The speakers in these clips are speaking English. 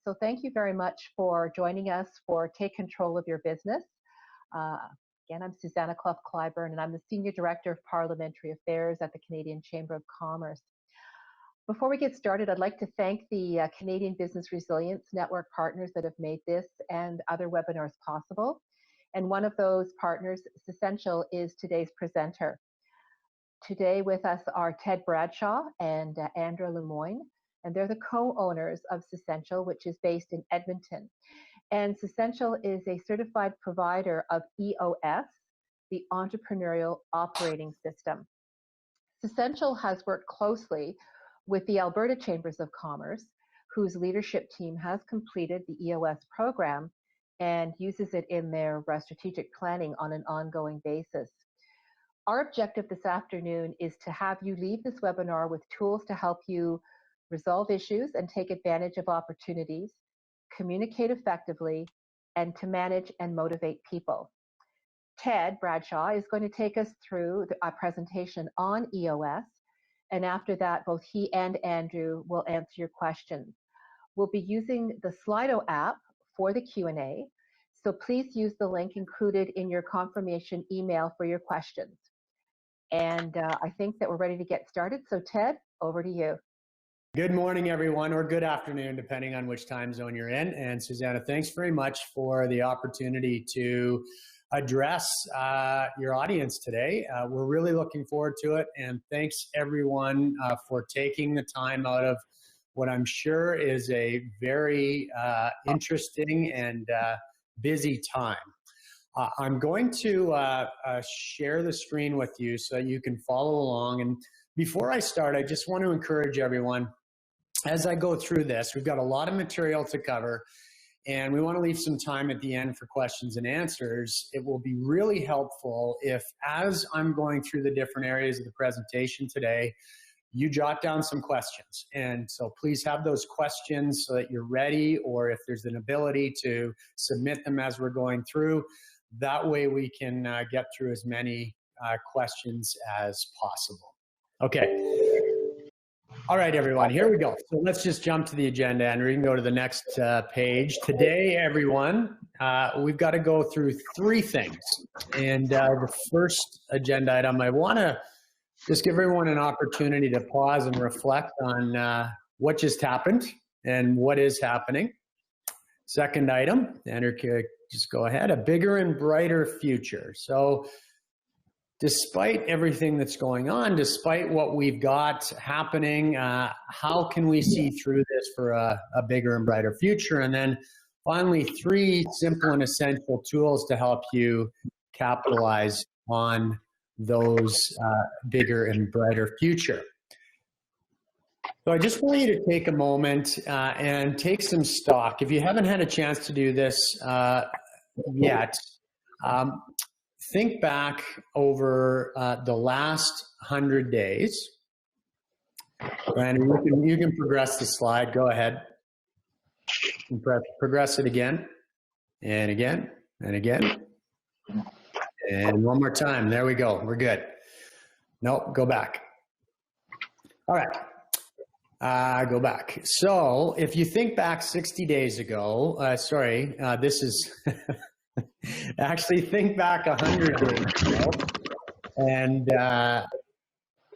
So thank you very much for joining us for Take Control of Your Business. Again, I'm Susanna Cluff-Clyburne, and I'm the Senior Director of Parliamentary Affairs at the Canadian Chamber of Commerce. Before we get started, I'd like to thank the Canadian Business Resilience Network partners that have made this and other webinars possible. And one of those partners, Sysential, is today's presenter. Today with us are Ted Bradshaw and Andrea Lemoyne, and they're the co-owners of Sysential, which is based in Edmonton. And Sysential is a certified provider of EOS, the Entrepreneurial Operating System. Sysential has worked closely with the Alberta Chambers of Commerce, whose leadership team has completed the EOS program and uses it in their strategic planning on an ongoing basis. Our objective this afternoon is to have you leave this webinar with tools to help you resolve issues and take advantage of opportunities, communicate effectively, and to manage and motivate people. Ted Bradshaw is going to take us through a presentation on EOS, and after that, both he and Andrew will answer your questions. We'll be using the Slido app for the Q&A, so please use the link included in your confirmation email for your questions. And I think that we're ready to get started. So Ted, over to you. Good morning, everyone, or good afternoon, depending on which time zone you're in. And Susanna, thanks very much for the opportunity to address your audience today. We're really looking forward to it. And thanks, everyone, for taking the time out of what I'm sure is a very interesting and busy time. I'm going to share the screen with you so that you can follow along. And before I start, I just want to encourage everyone, as I go through this, we've got a lot of material to cover, and we want to leave some time at the end for questions and answers. It will be really helpful if, as I'm going through the different areas of the presentation today, you jot down some questions. And so please have those questions so that you're ready, or if there's an ability to submit them as we're going through. That way we can get through as many questions as possible. Okay. All right, everyone, here we go. So let's just jump to the agenda, and we can go to the next page. Today, everyone, we've got to go through three things. And the first agenda item, I want to just give everyone an opportunity to pause and reflect on what just happened and what is happening. Second item, Andrew, just go ahead, a bigger and brighter future. So despite everything that's going on, despite what we've got happening, how can we see through this for a bigger and brighter future? And then finally, three simple and essential tools to help you capitalize on those bigger and brighter future. So I just want you to take a moment and take some stock. If you haven't had a chance to do this yet, think back over the last 100 days. And you can progress the slide. Go ahead. Progress it again and again and again. And one more time. There we go. We're good. Nope, go back. All right. Go back. So if you think back 60 days ago, this is actually think back 100 days ago, and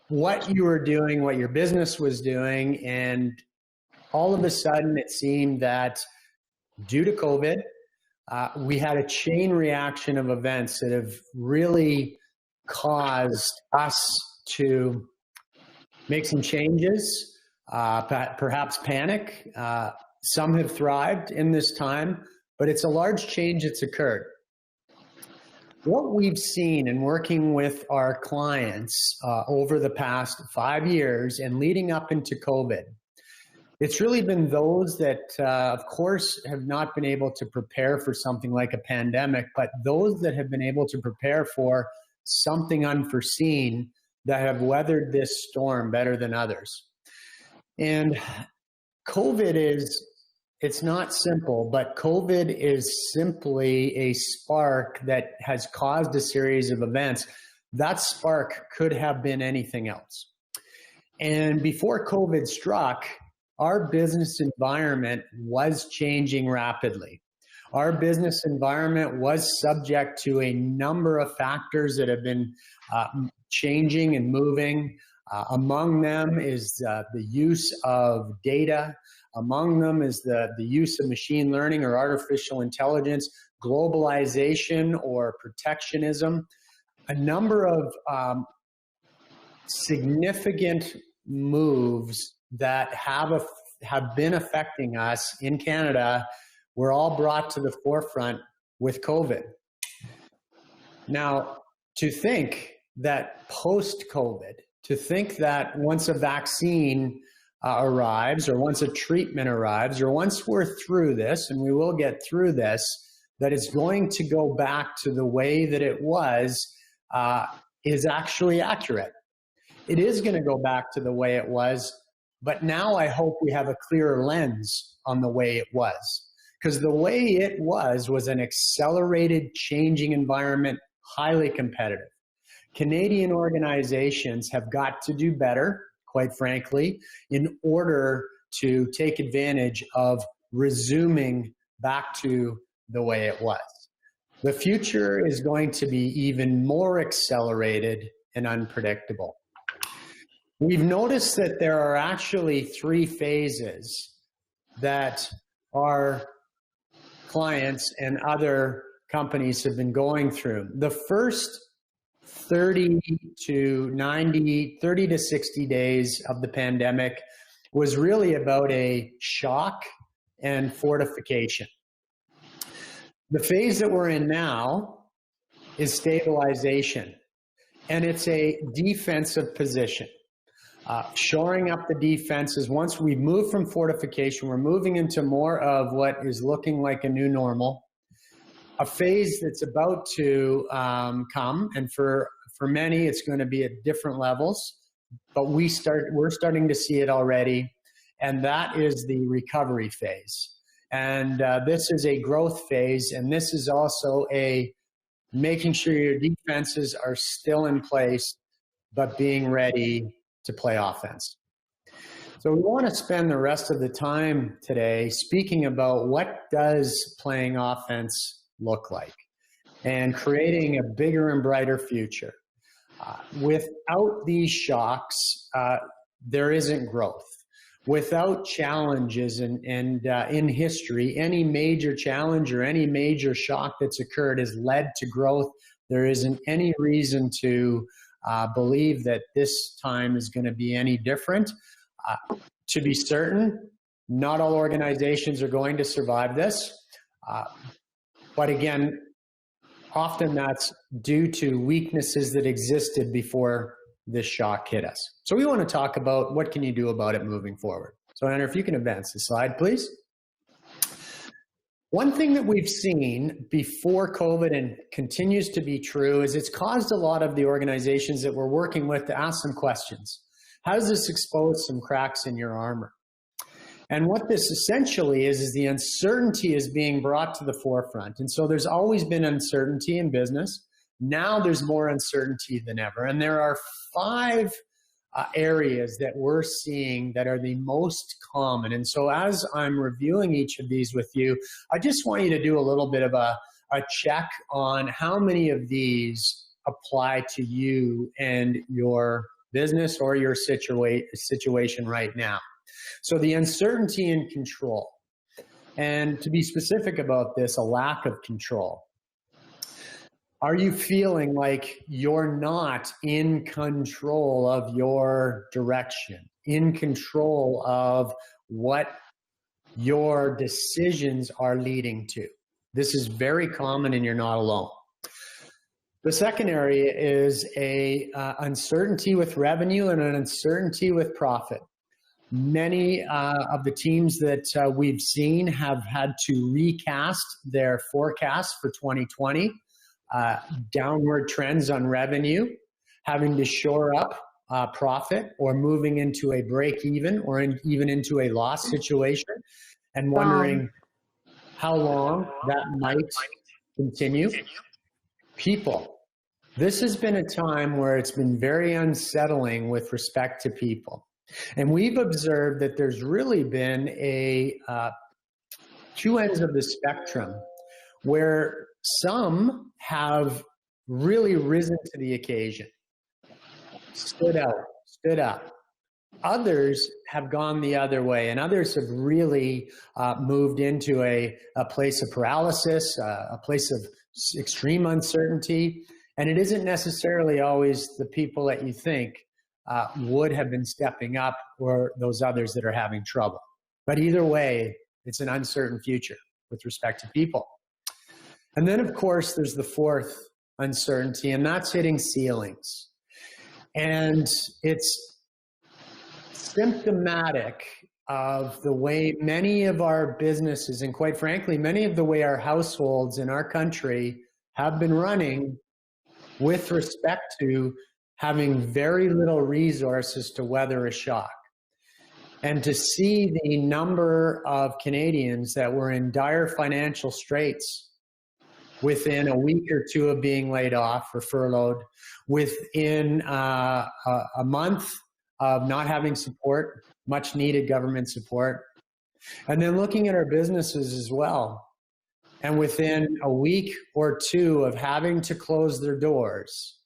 what you were doing, what your business was doing, and all of a sudden it seemed that due to COVID, we had a chain reaction of events that have really caused us to make some changes, perhaps panic. Some have thrived in this time, but it's a large change that's occurred. What we've seen in working with our clients over the past 5 years and leading up into COVID, it's really been those that, of course, have not been able to prepare for something like a pandemic, but those that have been able to prepare for something unforeseen that have weathered this storm better than others. And COVID it's not simple, but COVID is simply a spark that has caused a series of events. That spark could have been anything else. And before COVID struck, our business environment was changing rapidly. Our business environment was subject to a number of factors that have been changing and moving. Among them is the use of data. Among them is the use of machine learning or artificial intelligence, globalization or protectionism. A number of significant moves that have been affecting us in Canada were all brought to the forefront with COVID. Now, to think that post-COVID, to think that once a vaccine arrives, or once a treatment arrives, or once we're through this, and we will get through this, that it's going to go back to the way that it was is actually accurate. It is going to go back to the way it was, but now I hope we have a clearer lens on the way it was. Because the way it was an accelerated, changing environment, highly competitive. Canadian organizations have got to do better, quite frankly, in order to take advantage of resuming back to the way it was. The future is going to be even more accelerated and unpredictable. We've noticed that there are actually 3 phases that our clients and other companies have been going through. The first 30 to 60 days of the pandemic was really about a shock and fortification. The phase that we're in now is stabilization, and it's a defensive position. Shoring up the defenses. Once we've moved from fortification, we're moving into more of what is looking like a new normal, a phase that's about to come, and for many it's going to be at different levels, but we're starting to see it already, and that is the recovery phase. And this is a growth phase, and this is also a making sure your defenses are still in place, but being ready to play offense. So we want to spend the rest of the time today speaking about what does playing offense look like and creating a bigger and brighter future. Without these shocks, there isn't growth. Without challenges and in history, any major challenge or any major shock that's occurred has led to growth. There isn't any reason to believe that this time is going to be any different. To be certain, not all organizations are going to survive this. But again, often that's due to weaknesses that existed before this shock hit us. So we want to talk about what can you do about it moving forward. So Andrew, if you can advance the slide, please. One thing that we've seen before COVID and continues to be true is it's caused a lot of the organizations that we're working with to ask some questions. How does this expose some cracks in your armor? And what this essentially is the uncertainty is being brought to the forefront. And so there's always been uncertainty in business. Now there's more uncertainty than ever. And there are 5 areas that we're seeing that are the most common. And so as I'm reviewing each of these with you, I just want you to do a little bit of a check on how many of these apply to you and your business or your situation right now. So the uncertainty in control, and to be specific about this, a lack of control. Are you feeling like you're not in control of your direction, in control of what your decisions are leading to? This is very common and you're not alone. The second area is a uncertainty with revenue and an uncertainty with profit. Many of the teams that we've seen have had to recast their forecast for 2020. Downward trends on revenue, having to shore up profit, or moving into a break even or even into a loss situation, and wondering how long that might continue. People. This has been a time where it's been very unsettling with respect to people. And we've observed that there's really been two ends of the spectrum where some have really risen to the occasion, stood out, stood up. Others have gone the other way, and others have really moved into a place of paralysis, a place of extreme uncertainty. And it isn't necessarily always the people that you think would have been stepping up, or those others that are having trouble. But either way, it's an uncertain future with respect to people. And then, of course, there's the fourth uncertainty, and that's hitting ceilings. And it's symptomatic of the way many of our businesses, and quite frankly, many of the way our households in our country have been running with respect to having very little resources to weather a shock. And to see the number of Canadians that were in dire financial straits within a week or two of being laid off or furloughed, within a month of not having support, much needed government support, and then looking at our businesses as well. And within a week or two of having to close their doors,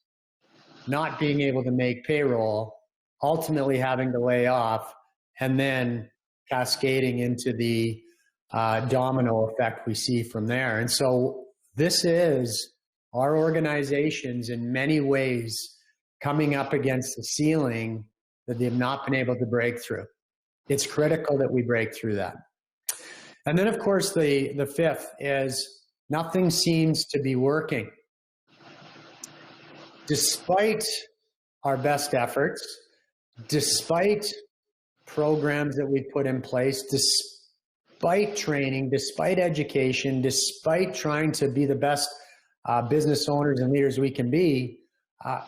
not being able to make payroll, ultimately having to lay off, and then cascading into the domino effect we see from there. And so this is our organizations in many ways coming up against the ceiling that they've not been able to break through. It's critical that we break through that. And then, of course, the fifth is nothing seems to be working. Despite our best efforts, despite programs that we've put in place, despite training, despite education, despite trying to be the best business owners and leaders we can be,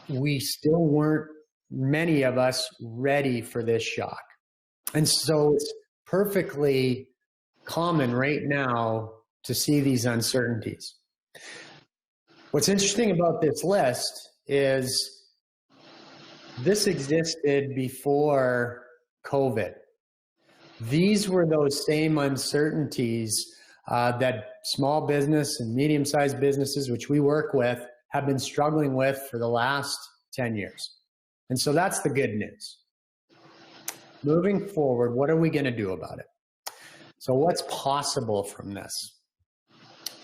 we still weren't, many of us, ready for this shock. And so it's perfectly common right now to see these uncertainties. What's interesting about this list is this existed before COVID. These were those same uncertainties that small business and medium-sized businesses, which we work with, have been struggling with for the last 10 years. And so that's the good news. Moving forward, what are we going to do about it? So what's possible from this?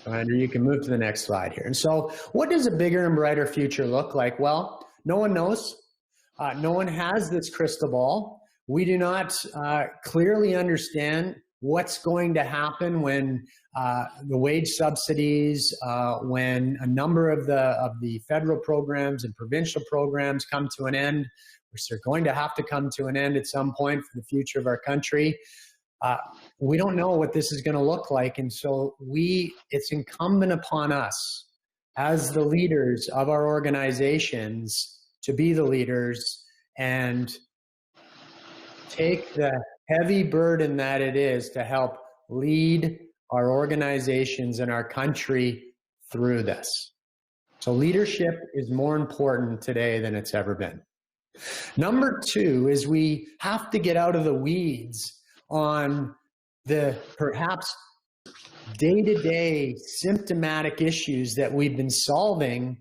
Andrew, you can move to the next slide here. And so what does a bigger and brighter future look like? Well, no one knows. No one has this crystal ball. We do not clearly understand what's going to happen when the wage subsidies, when a number of the federal programs and provincial programs come to an end, which they're going to have to come to an end at some point for the future of our country. We don't know what this is going to look like. And so it's incumbent upon us as the leaders of our organizations to be the leaders and take the heavy burden that it is to help lead our organizations and our country through this. So leadership is more important today than it's ever been. Number two is we have to get out of the weeds on the perhaps day-to-day symptomatic issues that we've been solving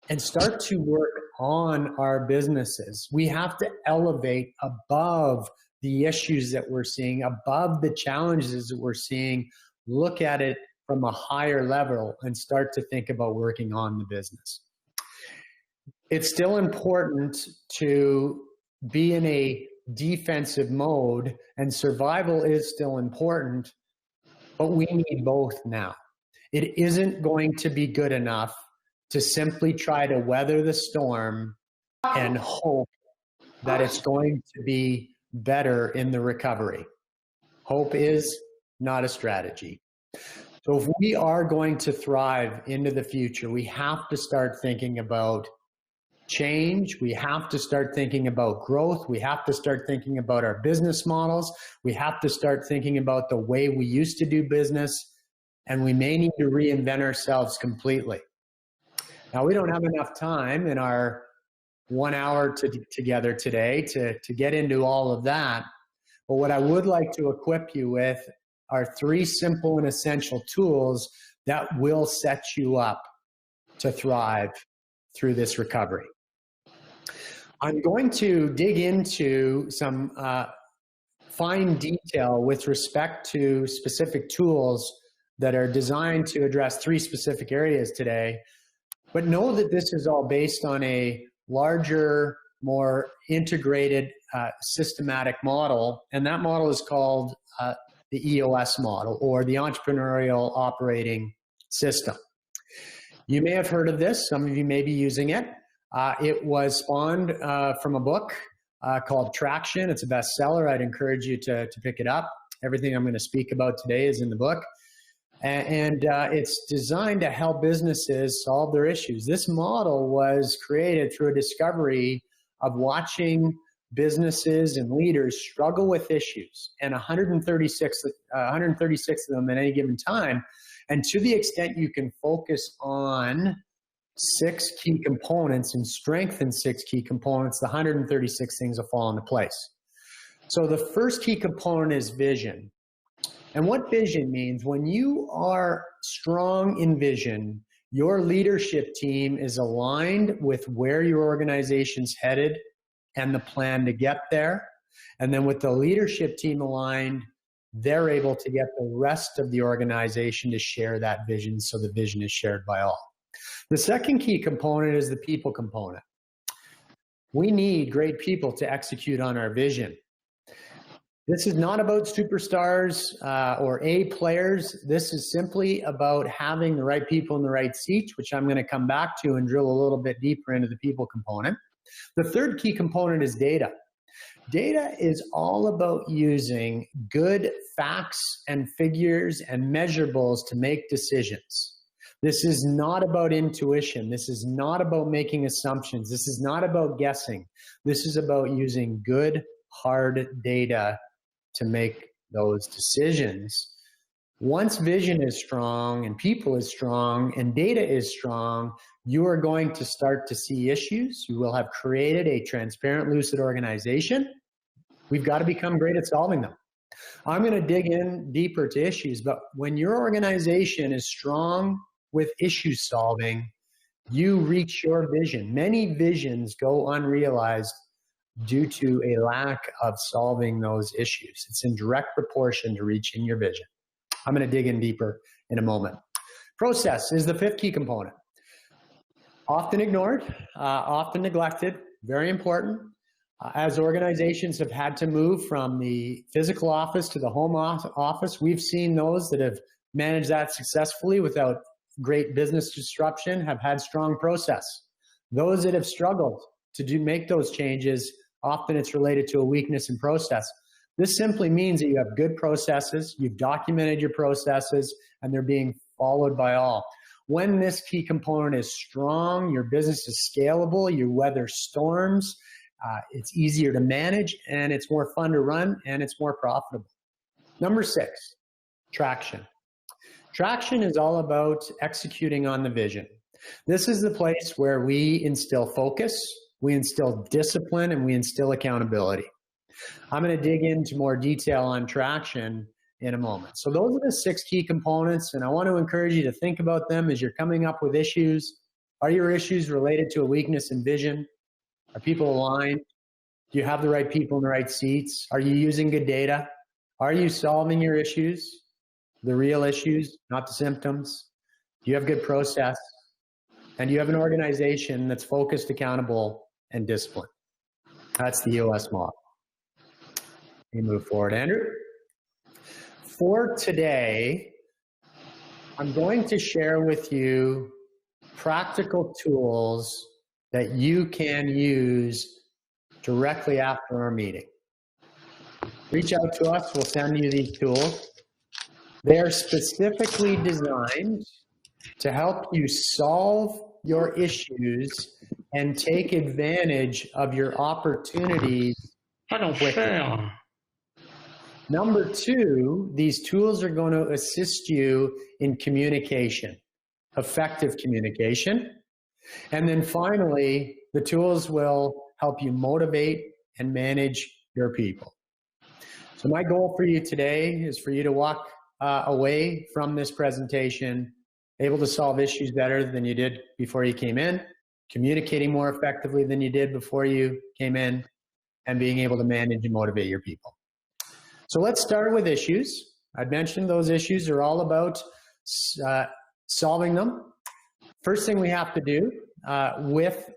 and start to work on our businesses. We have to elevate above the issues that we're seeing, above the challenges that we're seeing, look at it from a higher level and start to think about working on the business. It's still important to be in a defensive mode, and survival is still important, but we need both now. It isn't going to be good enough to simply try to weather the storm and hope that it's going to be better in the recovery. Hope is not a strategy. So if we are going to thrive into the future, we have to start thinking about change. We have to start thinking about growth. We have to start thinking about our business models. We have to start thinking about the way we used to do business, and we may need to reinvent ourselves completely. Now, we don't have enough time in our 1 hour together today to get into all of that. But what I would like to equip you with are 3 simple and essential tools that will set you up to thrive through this recovery. I'm going to dig into some fine detail with respect to specific tools that are designed to address 3 specific areas today. But know that this is all based on a larger, more integrated, systematic model, and that model is called the EOS model, or the Entrepreneurial Operating System. You may have heard of this. Some of you may be using it. It was spawned from a book called Traction. It's a bestseller. I'd encourage you to pick it up. Everything I'm going to speak about today is in the book. And it's designed to help businesses solve their issues. This model was created through a discovery of watching businesses and leaders struggle with issues, and 136 of them at any given time. And to the extent you can focus on 6 key components and strengthen 6 key components, the 136 things will fall into place. So the first key component is vision. And what vision means, when you are strong in vision, your leadership team is aligned with where your organization's headed and the plan to get there. And then with the leadership team aligned, they're able to get the rest of the organization to share that vision, so the vision is shared by all. The second key component is the people component. We need great people to execute on our vision. This is not about superstars or A players. This is simply about having the right people in the right seats, which I'm going to come back to and drill a little bit deeper into the people component. The third key component is data. Data is all about using good facts and figures and measurables to make decisions. This is not about intuition. This is not about making assumptions. This is not about guessing. This is about using good, hard data to make those decisions. Once vision is strong and people is strong and data is strong, you are going to start to see issues. You will have created a transparent, lucid organization. We've got to become great at solving them. I'm going to dig in deeper to issues, but when your organization is strong with issue solving, you reach your vision. Many visions go unrealized due to a lack of solving those issues. It's in direct proportion to reaching your vision. I'm going to dig in deeper in a moment. Process is the 5th key component. Often ignored, often neglected, very important. As organizations have had to move from the physical office to the home office, we've seen those that have managed that successfully without great business disruption have had strong process. Those that have struggled to make those changes, often it's related to a weakness in process. This simply means that you have good processes, you've documented your processes, and they're being followed by all. When this key component is strong, your business is scalable, you weather storms, it's easier to manage, and it's more fun to run, and it's more profitable. Number 6, traction. Traction is all about executing on the vision. This is the place where we instill focus, we instill discipline, and we instill accountability. I'm going to dig into more detail on traction in a moment. So those are the 6 key components, and I want to encourage you to think about them as you're coming up with issues. Are your issues related to a weakness in vision? Are people aligned? Do you have the right people in the right seats? Are you using good data? Are you solving your issues? The real issues, not the symptoms? Do you have good process? And do you have an organization that's focused, accountable, and disciplined? That's the EOS model. Let me move forward, Andrew. For today, I'm going to share with you practical tools that you can use directly after our meeting. Reach out to us, we'll send you these tools. They are specifically designed to help you solve your issues and take advantage of your opportunities quickly. Number 2, these tools are going to assist you in communication, effective communication. And then finally, the tools will help you motivate and manage your people. So my goal for you today is for you to walk away from this presentation able to solve issues better than you did before you came in, communicating more effectively than you did before you came in, and being able to manage and motivate your people. So let's start with issues. I'd mentioned those issues are all about solving them. First thing we have to do with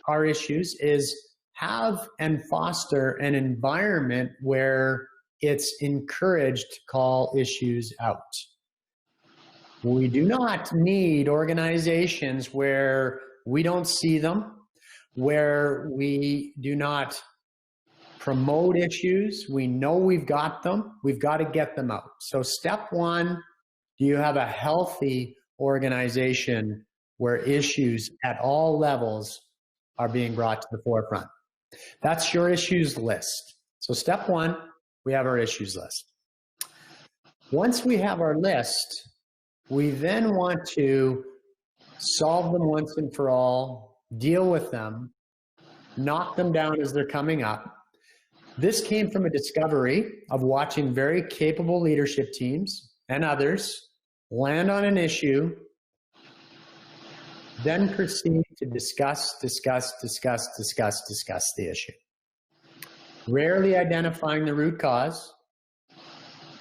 our issues is have and foster an environment where it's encouraged to call issues out. We do not need organizations where we don't see them, where we do not promote issues. We know we've got them. We've got to get them out. So step one, do you have a healthy organization where issues at all levels are being brought to the forefront? That's your issues list. So step one, we have our issues list. Once we have our list, we then want to solve them once and for all, deal with them, knock them down as they're coming up. This came from a discovery of watching very capable leadership teams and others land on an issue, then proceed to discuss the issue. Rarely identifying the root cause,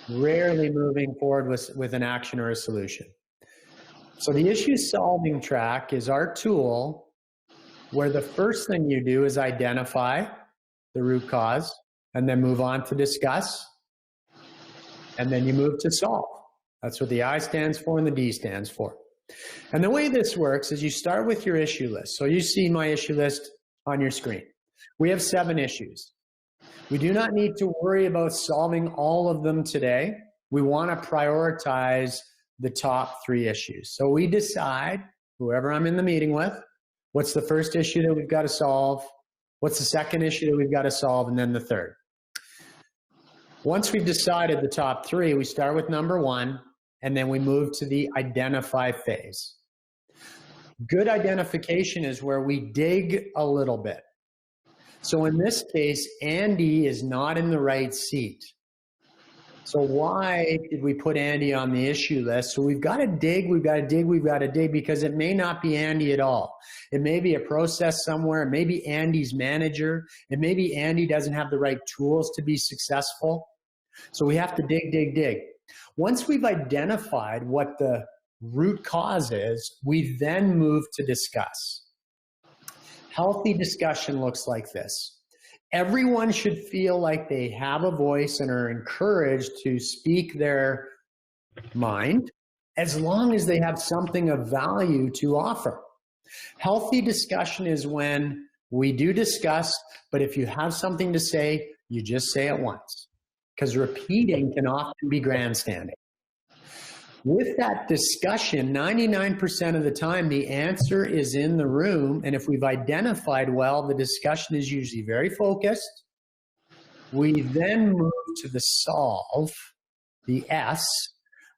rarely moving forward with an action or a solution. So the issue solving track is our tool where the first thing you do is identify the root cause and then move on to discuss, and then you move to solve. That's what the I stands for and the D stands for. And the way this works is you start with your issue list. So you see my issue list on your screen. We have 7 issues. We do not need to worry about solving all of them today. We want to prioritize the top 3 issues. So we decide, whoever I'm in the meeting with, what's the first issue that we've got to solve, what's the second issue that we've got to solve, and then the third. Once we've decided the top 3, we start with number 1, and then we move to the identify phase. Good identification is where we dig a little bit. So in this case, Andy is not in the right seat. So why did we put Andy on the issue list? So we've got to dig, because it may not be Andy at all. It may be a process somewhere. It may be Andy's manager. It may be Andy doesn't have the right tools to be successful. So we have to dig. Once we've identified what the root cause is, we then move to discuss. Healthy discussion looks like this. Everyone should feel like they have a voice and are encouraged to speak their mind as long as they have something of value to offer. Healthy discussion is when we do discuss, but if you have something to say, you just say it once, because repeating can often be grandstanding. With that discussion, 99% of the time, the answer is in the room. And if we've identified well, the discussion is usually very focused. We then move to the solve, the S,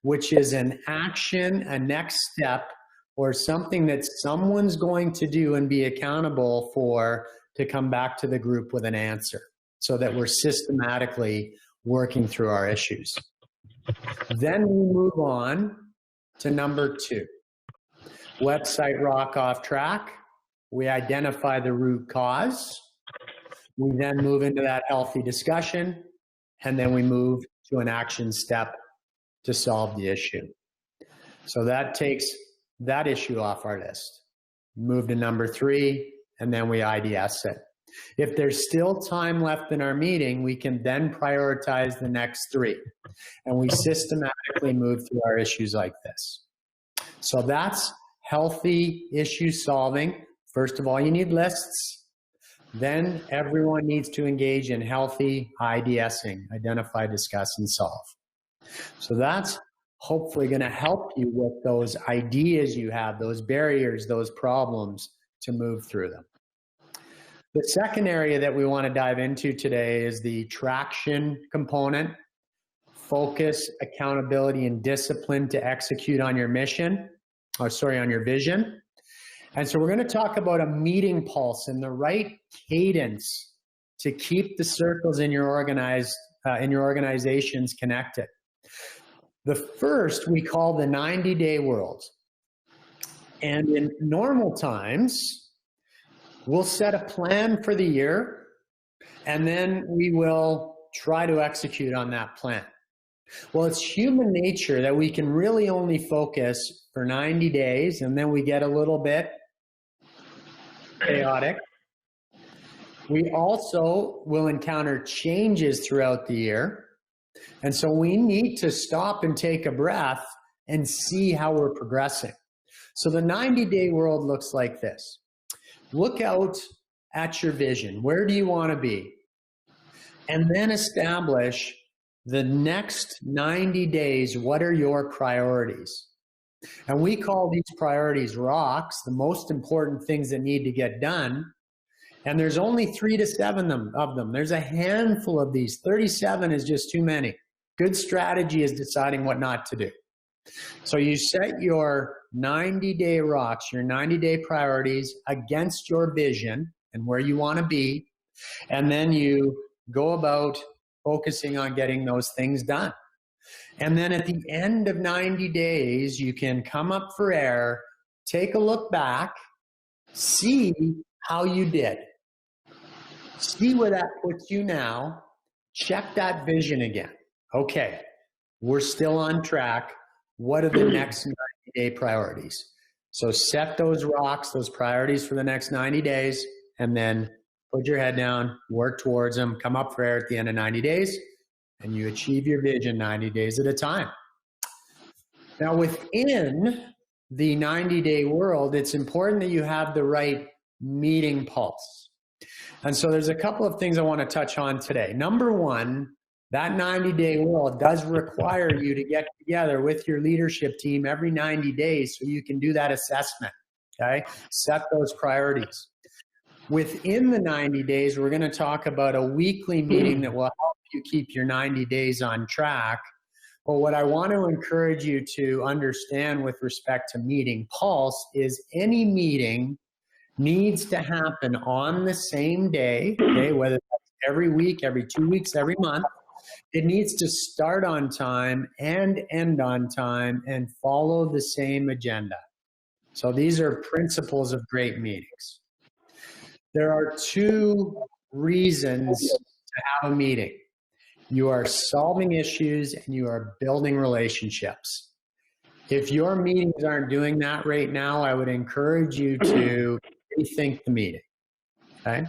which is an action, a next step, or something that someone's going to do and be accountable for to come back to the group with an answer so that we're systematically working through our issues. Then we move on to number 2. Website rock off track. We identify the root cause. We then move into that healthy discussion, and then we move to an action step to solve the issue. So that takes that issue off our list. Move to number 3, and then we IDS it. If there's still time left in our meeting, we can then prioritize the next 3. And we systematically move through our issues like this. So that's healthy issue solving. First of all, you need lists. Then everyone needs to engage in healthy IDSing, identify, discuss, and solve. So that's hopefully going to help you with those ideas you have, those barriers, those problems, to move through them. The second area that we want to dive into today is the traction component. Focus, accountability, and discipline to execute on your mission, on your vision. And so we're going to talk about a meeting pulse and the right cadence to keep the circles in your organizations connected. The first we call the 90-day world. And in normal times, we'll set a plan for the year, and then we will try to execute on that plan. Well, it's human nature that we can really only focus for 90 days, and then we get a little bit chaotic. We also will encounter changes throughout the year. And so we need to stop and take a breath and see how we're progressing. So the 90-day world looks like this. Look out at your vision. Where do you want to be? And then establish the next 90 days. What are your priorities? And we call these priorities rocks, the most important things that need to get done. And there's only 3 to 7 of them. There's a handful of these. 37 is just too many. Good strategy is deciding what not to do. So you set your 90-day rocks, your 90-day priorities against your vision and where you want to be. And then you go about focusing on getting those things done. And then at the end of 90 days, you can come up for air, take a look back, see how you did. See where that puts you now. Check that vision again. Okay, we're still on track. What are the next 90-day priorities? So set those rocks, those priorities for the next 90 days, and then put your head down, work towards them, come up for air at the end of 90 days, and you achieve your vision 90 days at a time. Now, within the 90-day world, it's important that you have the right meeting pulse. And so there's a couple of things I want to touch on today. Number one, that 90-day world does require you to get together with your leadership team every 90 days so you can do that assessment, okay? Set those priorities. Within the 90 days, we're going to talk about a weekly meeting that will help you keep your 90 days on track. But what I want to encourage you to understand with respect to meeting pulse is any meeting needs to happen on the same day, okay, whether that's every week, every 2 weeks, every month. It needs to start on time and end on time and follow the same agenda. So these are principles of great meetings. There are 2 reasons to have a meeting. You are solving issues and you are building relationships. If your meetings aren't doing that right now, I would encourage you to rethink the meeting, okay?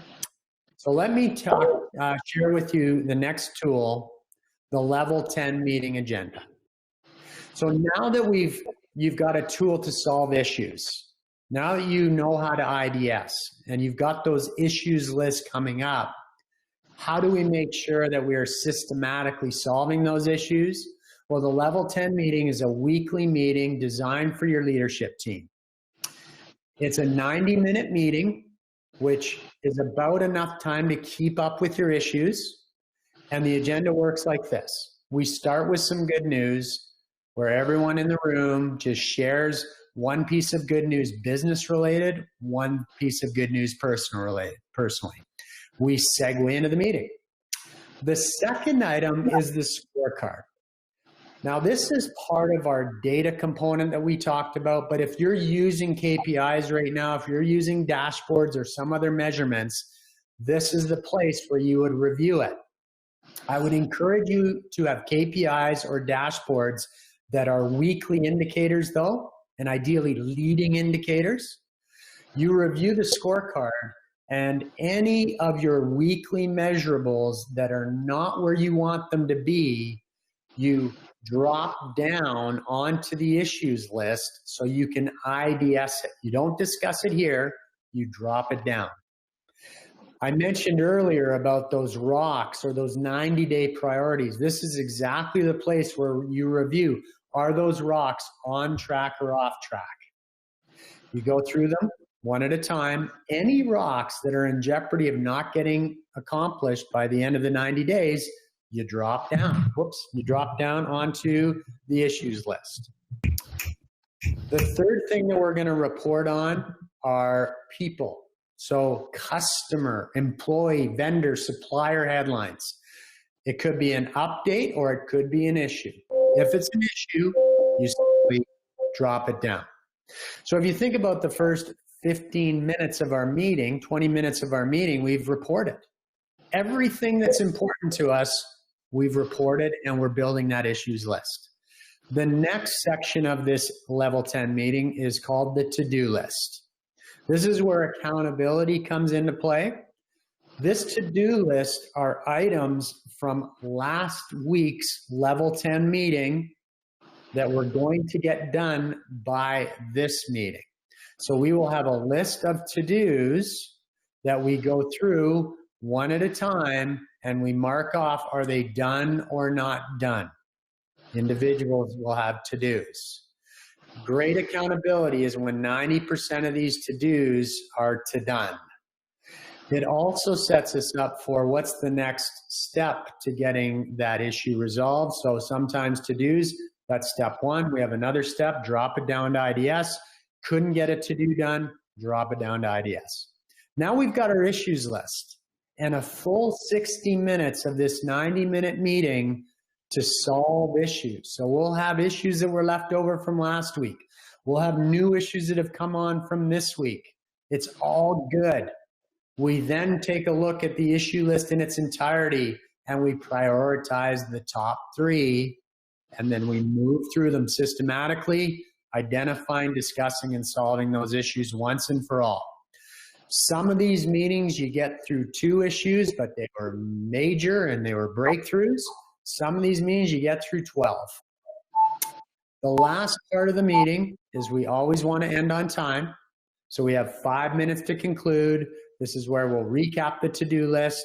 So let me share with you the next tool, the Level 10 meeting agenda. So now that you've got a tool to solve issues, now that you know how to IDS and you've got those issues lists coming up, how do we make sure that we are systematically solving those issues? Well, the Level 10 meeting is a weekly meeting designed for your leadership team. It's a 90-minute meeting, which is about enough time to keep up with your issues. And the agenda works like this. We start with some good news where everyone in the room just shares one piece of good news business related, one piece of good news personally. We segue into the meeting. The second item is the scorecard. Now, this is part of our data component that we talked about, but if you're using KPIs right now, if you're using dashboards or some other measurements, this is the place where you would review it. I would encourage you to have KPIs or dashboards that are weekly indicators though, and ideally leading indicators. You review the scorecard and any of your weekly measurables that are not where you want them to be, you drop down onto the issues list so you can IDS it. You don't discuss it here, you drop it down. I mentioned earlier about those rocks or those 90-day priorities. This is exactly the place where you review, are those rocks on track or off track? You go through them one at a time. Any rocks that are in jeopardy of not getting accomplished by the end of the 90 days, you drop down. You drop down onto the issues list. The third thing that we're going to report on are people. So customer, employee, vendor, supplier headlines. It could be an update or it could be an issue. If it's an issue, you simply drop it down. So if you think about the first 15 minutes of our meeting, 20 minutes of our meeting, we've reported. Everything that's important to us, we've reported, and we're building that issues list. The next section of this level 10 meeting is called the to-do list. This is where accountability comes into play. This to-do list are items from last week's level 10 meeting that we're going to get done by this meeting. So we will have a list of to-dos that we go through one at a time, and we mark off, are they done or not done? Individuals will have to-dos. Great accountability is when 90% of these to-dos are to done. It also sets us up for what's the next step to getting that issue resolved. So sometimes to-dos, that's step one. We have another step, drop it down to IDS. Couldn't get a to-do done, drop it down to IDS. Now we've got our issues list and a full 60 minutes of this 90-minute meeting to solve issues. So we'll have issues that were left over from last week. We'll have new issues that have come on from this week. It's all good. We then take a look at the issue list in its entirety and we prioritize the top 3, and then we move through them systematically, identifying, discussing, and solving those issues once and for all. Some of these meetings you get through 2 issues, but they were major and they were breakthroughs. Some of these meetings you get through 12. The last part of the meeting is we always want to end on time. So we have 5 minutes to conclude. This is where we'll recap the to-do list,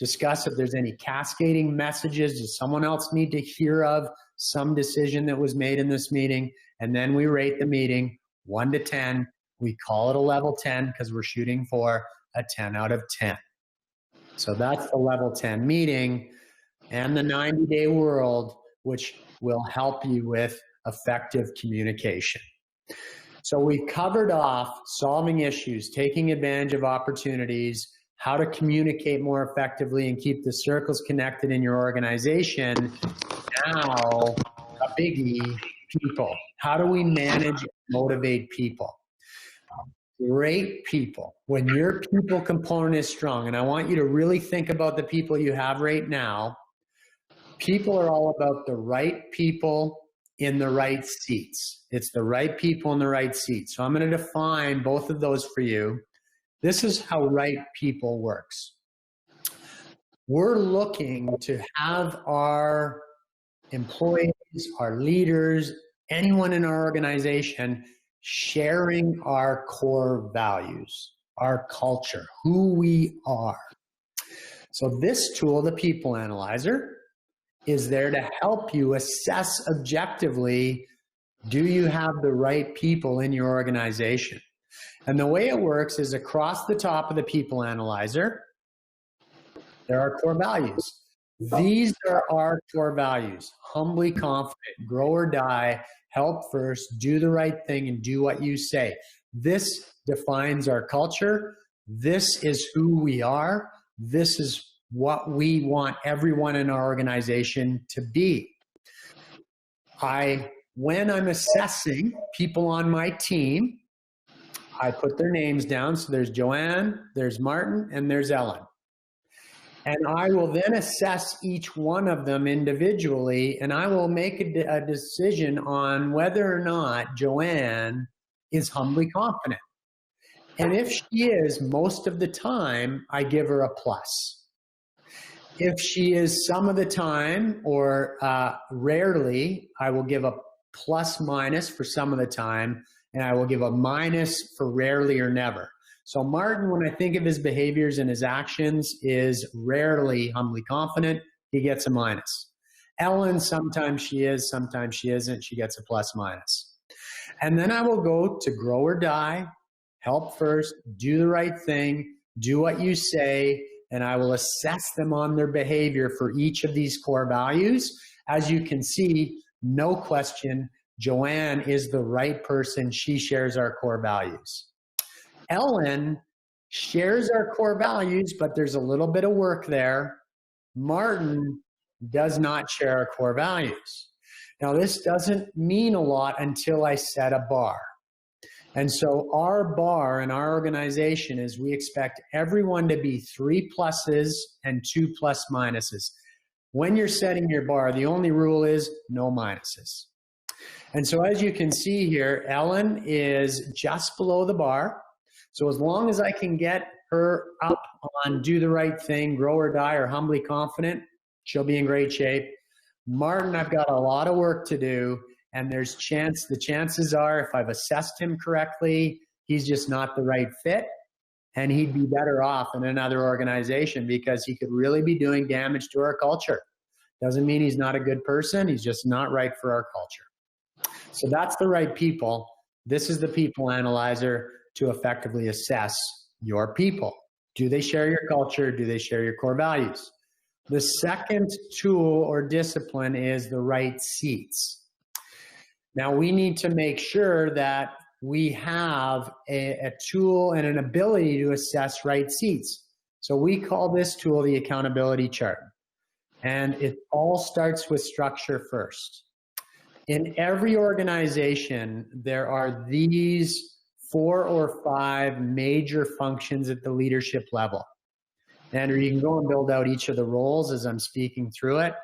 discuss if there's any cascading messages. Does someone else need to hear of some decision that was made in this meeting? And then we rate the meeting 1 to 10. We call it a level 10 because we're shooting for a 10 out of 10. So that's the level 10 meeting and the 90-day world, which will help you with effective communication. So we covered off solving issues, taking advantage of opportunities, how to communicate more effectively and keep the circles connected in your organization. Now, a biggie, people. How do we manage and motivate people? Great people. When your people component is strong, and I want you to really think about the people you have right now, people are all about the right people in the right seats. It's the right people in the right seats. So I'm going to define both of those for you. This is how right people works. We're looking to have our employees, our leaders, anyone in our organization sharing our core values, our culture, who we are. So this tool, the People Analyzer, is there to help you assess objectively, do you have the right people in your organization? And the way it works is across the top of the People Analyzer, there are core values. These are our core values: humbly confident, grow or die, help first, do the right thing, and do what you say. This defines our culture. This is who we are. This is what we want everyone in our organization to be. When I'm assessing people on my team, I put their names down. So there's Joanne, there's Martin, and there's Ellen. And I will then assess each one of them individually, and I will make a decision on whether or not Joanne is humbly confident. And if she is, most of the time, I give her a plus. If she is some of the time, or rarely, I will give a plus minus for some of the time, and I will give a minus for rarely or never. So Martin, when I think of his behaviors and his actions, is rarely humbly confident. He gets a minus. Ellen, sometimes she is, sometimes she isn't. She gets a plus minus. And then I will go to grow or die, help first, do the right thing, do what you say, and I will assess them on their behavior for each of these core values. As you can see, no question, Joanne is the right person. She shares our core values. Ellen shares our core values, but there's a little bit of work there. Martin does not share our core values. Now, this doesn't mean a lot until I set a bar. And so our bar in our organization is we expect everyone to be 3 pluses and 2 plus minuses. When you're setting your bar, the only rule is no minuses. And so as you can see here, Ellen is just below the bar. So as long as I can get her up on do the right thing, grow or die, or humbly confident, she'll be in great shape. Martin, I've got a lot of work to do, and the chances are, if I've assessed him correctly, he's just not the right fit, and he'd be better off in another organization because he could really be doing damage to our culture. Doesn't mean he's not a good person, he's just not right for our culture. So that's the right people. This is the people analyzer to effectively assess your people. Do they share your culture? Do they share your core values? The second tool or discipline is the right seats. Now, we need to make sure that we have a tool and an ability to assess right seats. So we call this tool the accountability chart. And it all starts with structure first. In every organization, there are these 4 or 5 major functions at the leadership level. Andrew, you can go and build out each of the roles as I'm speaking through it.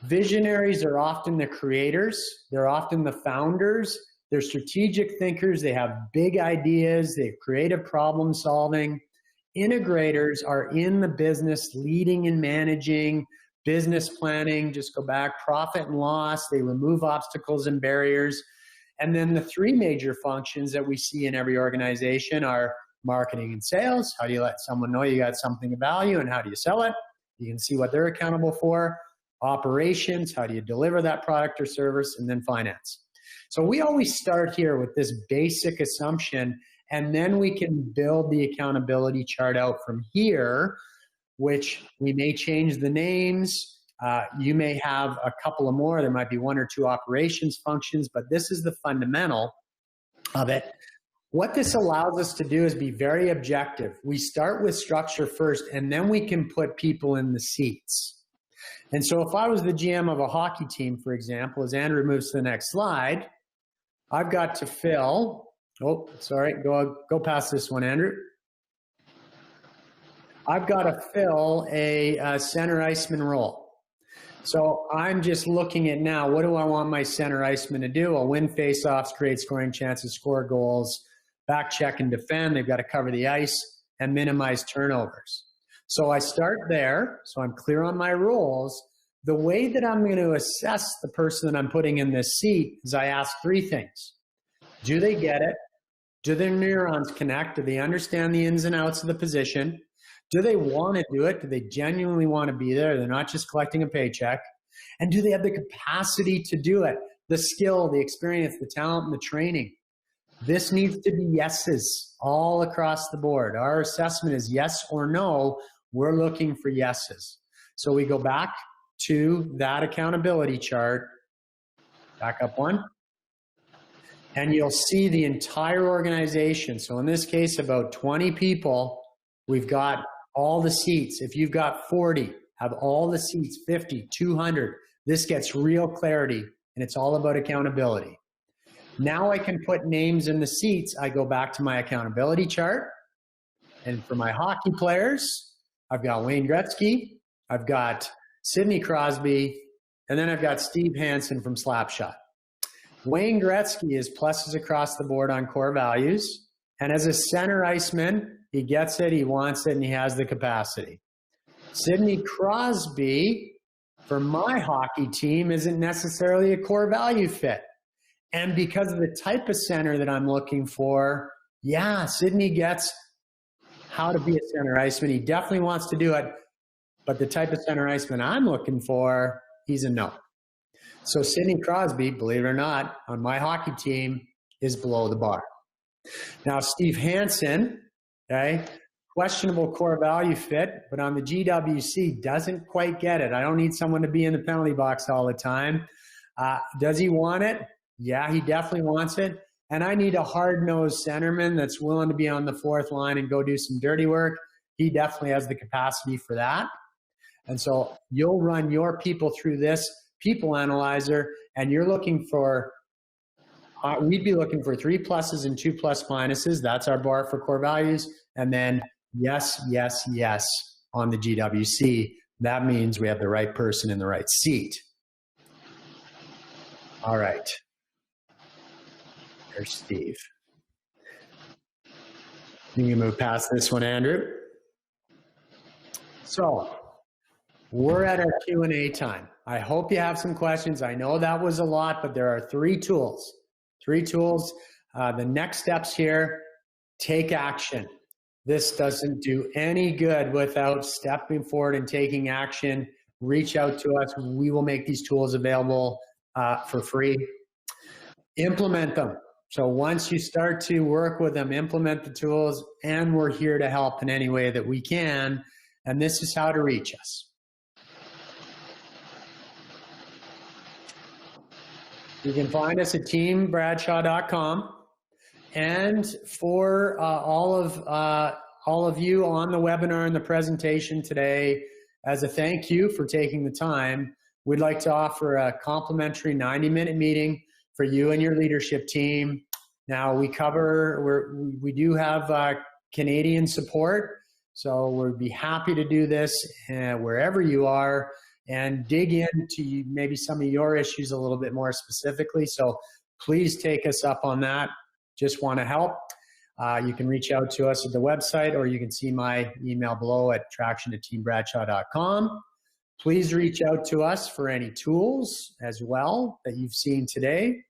Visionaries are often the creators. They're often the founders. They're strategic thinkers. They have big ideas. They have creative problem solving. Integrators are in the business, leading and managing, business planning, just go back, profit and loss. They remove obstacles and barriers. And then the 3 major functions that we see in every organization are marketing and sales. How do you let someone know you got something of value, and how do you sell it? You can see what they're accountable for. Operations, how do you deliver that product or service? And then finance. So we always start here with this basic assumption, and then we can build the accountability chart out from here, which we may change the names. You may have a couple of more. There might be 1 or 2 operations functions, but this is the fundamental of it. What this allows us to do is be very objective. We start with structure first, and then we can put people in the seats. And so if I was the GM of a hockey team, for example, as Andrew moves to the next slide, I've got to fill, oh, sorry, go past this one, Andrew. I've got to fill a center iceman role. So I'm just looking at now, what do I want my center iceman to do? I'll win faceoffs, create scoring chances, score goals, back check and defend. They've got to cover the ice and minimize turnovers. So I start there, so I'm clear on my roles. The way that I'm going to assess the person that I'm putting in this seat is I ask 3 things. Do they get it? Do their neurons connect? Do they understand the ins and outs of the position? Do they want to do it? Do they genuinely want to be there? They're not just collecting a paycheck. And do they have the capacity to do it? The skill, the experience, the talent, and the training. This needs to be yeses all across the board. Our assessment is yes or no. We're looking for yeses. So we go back to that accountability chart. Back up 1. And you'll see the entire organization. So in this case, about 20 people. We've got all the seats. If you've got 40, have all the seats, 50, 200. This gets real clarity, and it's all about accountability. Now I can put names in the seats. I go back to my accountability chart. And for my hockey players, I've got Wayne Gretzky, I've got Sidney Crosby, and then I've got Steve Hansen from Slapshot. Wayne Gretzky is pluses across the board on core values. And as a center iceman, he gets it, he wants it, and he has the capacity. Sidney Crosby, for my hockey team, isn't necessarily a core value fit. And because of the type of center that I'm looking for, yeah, Sidney gets how to be a center iceman. He definitely wants to do it. But the type of center iceman I'm looking for, he's a no. So Sidney Crosby, believe it or not, on my hockey team is below the bar. Now, Steve Hansen, okay, questionable core value fit, but on the GWC doesn't quite get it. I don't need someone to be in the penalty box all the time. Does he want it? Yeah, he definitely wants it. and I need a hard-nosed centerman that's willing to be on the fourth line and go do some dirty work, he definitely has the capacity for that. And so you'll run your people through this people analyzer, and you're looking for, we'd be looking for 3 pluses and 2 plus minuses. That's our bar for core values. And then yes, yes, yes on the GWC. That means we have the right person in the right seat. All right. There's Steve. You can move past this one, Andrew. So we're at our Q&A time. I hope you have some questions. I know that was a lot, but there are 3 tools. 3 tools. The next steps here, take action. This doesn't do any good without stepping forward and taking action. Reach out to us. We will make these tools available for free. Implement them. So once you start to work with them, implement the tools, and we're here to help in any way that we can. And this is how to reach us. You can find us at teambradshaw.com. And for all of you on the webinar and the presentation today, as a thank you for taking the time, we'd like to offer a complimentary 90-minute meeting for you and your leadership team. Now we do have Canadian support, so we'd be happy to do this wherever you are and dig into maybe some of your issues a little bit more specifically. So please take us up on that. Just want to help. You can reach out to us at the website, or you can see my email below at traction@teambradshaw.com. Please reach out to us for any tools as well that you've seen today.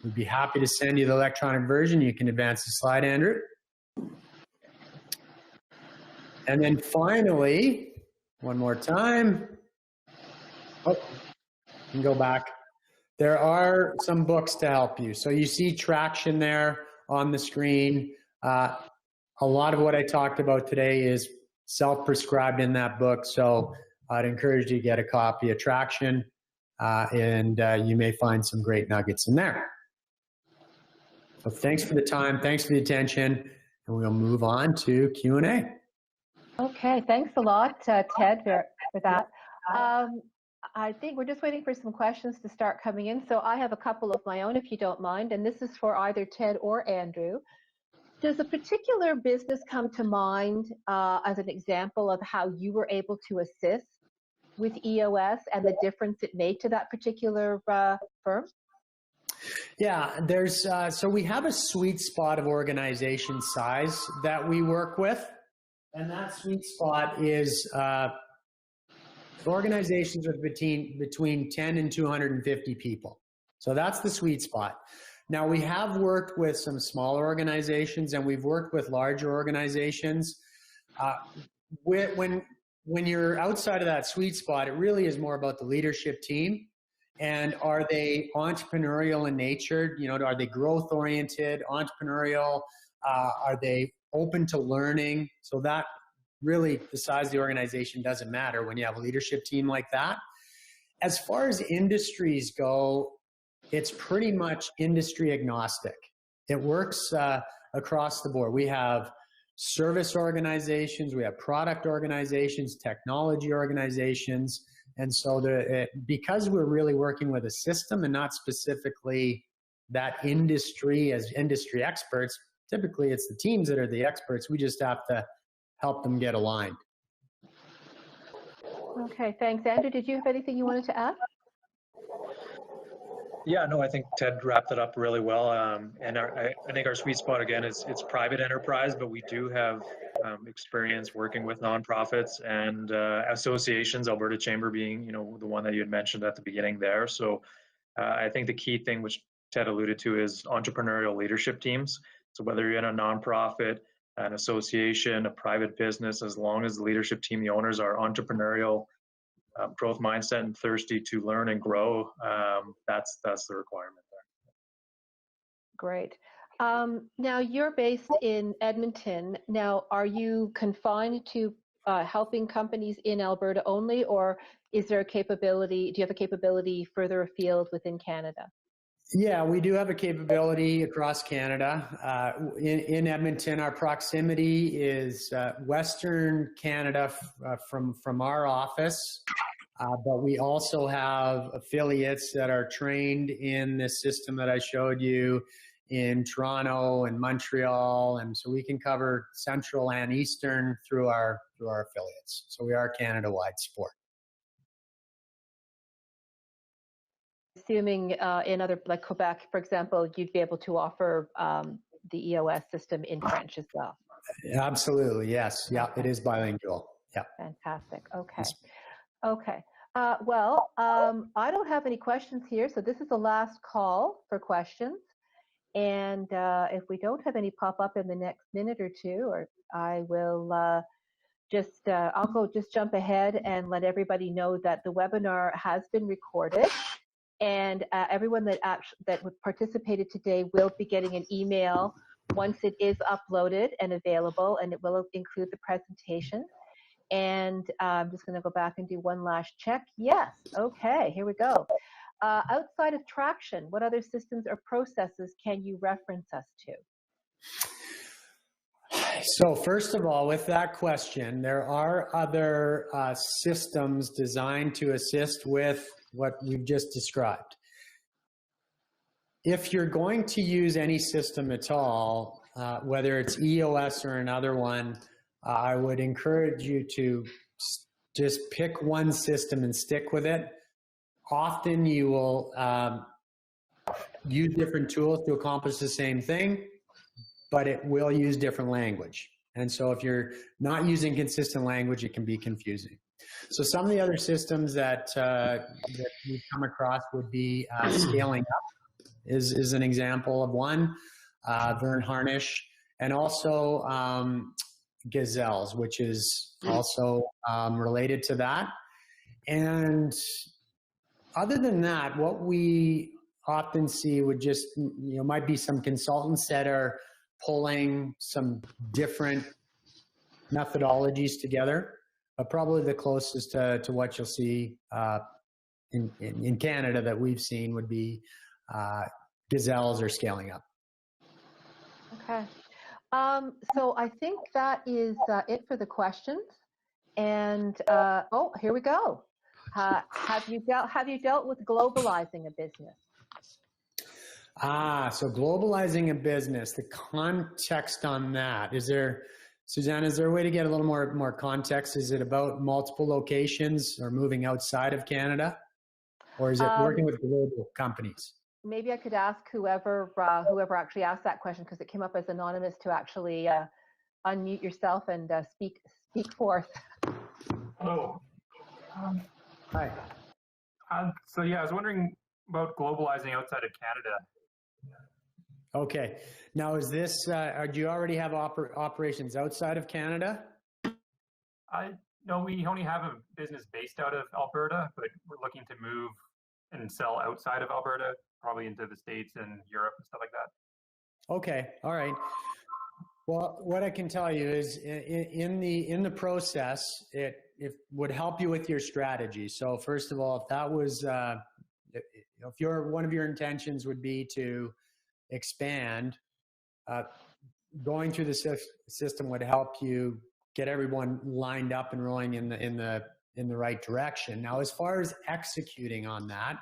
We'd be happy to send you the electronic version. You can advance the slide, Andrew. And then finally, one more time. Oh, you can go back. There are some books to help you. So you see Traction there on the screen. A lot of what I talked about today is self-prescribed in that book. So I'd encourage you to get a copy of Traction, and you may find some great nuggets in there. So thanks for the time, thanks for the attention, and we'll move on to Q&A. Okay, thanks a lot, Ted, for that. I think we're just waiting for some questions to start coming in. So I have a couple of my own, if you don't mind, and this is for either Ted or Andrew. Does a particular business come to mind as an example of how you were able to assist with EOS and the difference it made to that particular firm? Yeah, there's so we have a sweet spot of organization size that we work with, and that sweet spot is organizations with between 10 and 250 people. So that's the sweet spot. Now, we have worked with some smaller organizations, and we've worked with larger organizations. When you're outside of that sweet spot, it really is more about the leadership team. And are they entrepreneurial in nature? You know, are they growth oriented, entrepreneurial? Are they open to learning? So that really, the size of the organization doesn't matter when you have a leadership team like that. As far as industries go, it's pretty much industry agnostic. It works across the board. We have service organizations, we have product organizations, technology organizations. And so because we're really working with a system and not specifically that industry as industry experts, typically it's the teams that are the experts. We just have to help them get aligned. Okay, thanks. Andrew, did you have anything you wanted to add? Yeah, no, I think Ted wrapped it up really well. And I think our sweet spot, again, is it's private enterprise, but we do have experience working with nonprofits and associations, Alberta Chamber being, you know, the one that you had mentioned at the beginning there. So I think the key thing, which Ted alluded to, is entrepreneurial leadership teams. So whether you're in a nonprofit, an association, a private business, as long as the leadership team, the owners are entrepreneurial, growth mindset and thirsty to learn and grow, that's the requirement there. Great. Now you're based in Edmonton. Now, are you confined to helping companies in Alberta only, or is there a capability? Do you have a capability further afield within Canada? Yeah, we do have a capability across Canada. In Edmonton, our proximity is Western Canada from our office, but we also have affiliates that are trained in this system that I showed you in Toronto and Montreal, and so we can cover Central and Eastern through our affiliates. So we are Canada-wide sport. Assuming in other, like Quebec, for example, you'd be able to offer the EOS system in French as well. Absolutely, yes. Yeah, it is bilingual. Yeah. Fantastic. Okay. Okay. Well, I don't have any questions here, so this is the last call for questions. And if we don't have any pop up in the next minute or two, or I will I'll just jump ahead and let everybody know that the webinar has been recorded. And everyone that participated today will be getting an email once it is uploaded and available, and it will include the presentation. And I'm just going to go back and do one last check. Yes, okay, here we go. Outside of Traction, what other systems or processes can you reference us to? So first of all, with that question, there are other systems designed to assist with what we've just described. If you're going to use any system at all, whether it's EOS or another one, I would encourage you to just pick one system and stick with it. Often you will use different tools to accomplish the same thing, but it will use different language. And so if you're not using consistent language, it can be confusing. So some of the other systems that we've come across would be Scaling Up is an example of one, Vern Harnish, and also Gazelles, which is also related to that. And other than that, what we often see would just, might be some consultants that are pulling some different methodologies together, but probably the closest to what you'll see in Canada that we've seen would be Gazelles or Scaling Up. Okay. So I think that is it for the questions. And oh, here we go. Have you dealt with globalizing a business? So globalizing a business, the context on that, Susanna, is there a way to get a little more context? Is it about multiple locations or moving outside of Canada? Or is it working with global companies? Maybe I could ask whoever actually asked that question, because it came up as anonymous, to actually unmute yourself and speak forth. Hello. Hi. So yeah, I was wondering about globalizing outside of Canada. Okay. Now, is this, do you already have operations outside of Canada? No, we only have a business based out of Alberta, but we're looking to move and sell outside of Alberta, probably into the States and Europe and stuff like that. Okay. All right. Well, what I can tell you is in the process, it would help you with your strategy. So first of all, if that was, if one of your intentions would be to expand, going through the system would help you get everyone lined up and rolling in the right direction. Now, as far as executing on that,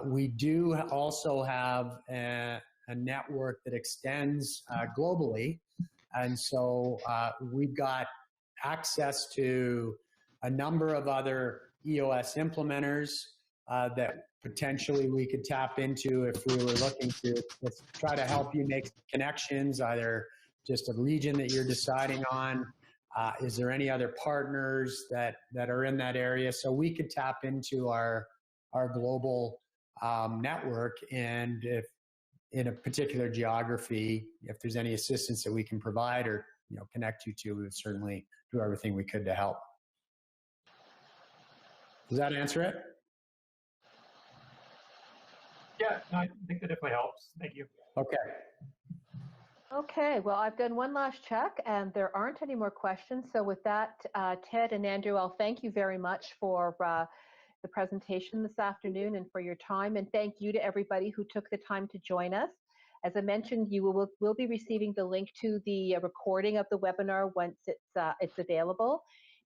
we do also have a network that extends globally. And so we've got access to a number of other EOS implementers that potentially we could tap into if we were looking to try to help you make connections, either just a region that you're deciding on. Is there any other partners that are in that area? So we could tap into our global network, and if in a particular geography, if there's any assistance that we can provide or connect you to, we would certainly do everything we could to help. Does that answer it? Yeah, no, I think that definitely helps. Thank you. Okay. Okay, well, I've done one last check and there aren't any more questions. So with that, Ted and Andrew, I'll thank you very much for the presentation this afternoon and for your time. And thank you to everybody who took the time to join us. As I mentioned, you will be receiving the link to the recording of the webinar once it's available.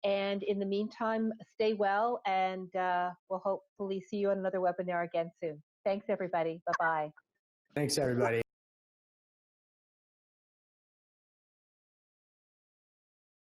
And in the meantime, stay well, and we'll hopefully see you on another webinar again soon. Thanks, everybody. Bye-bye. Thanks, everybody.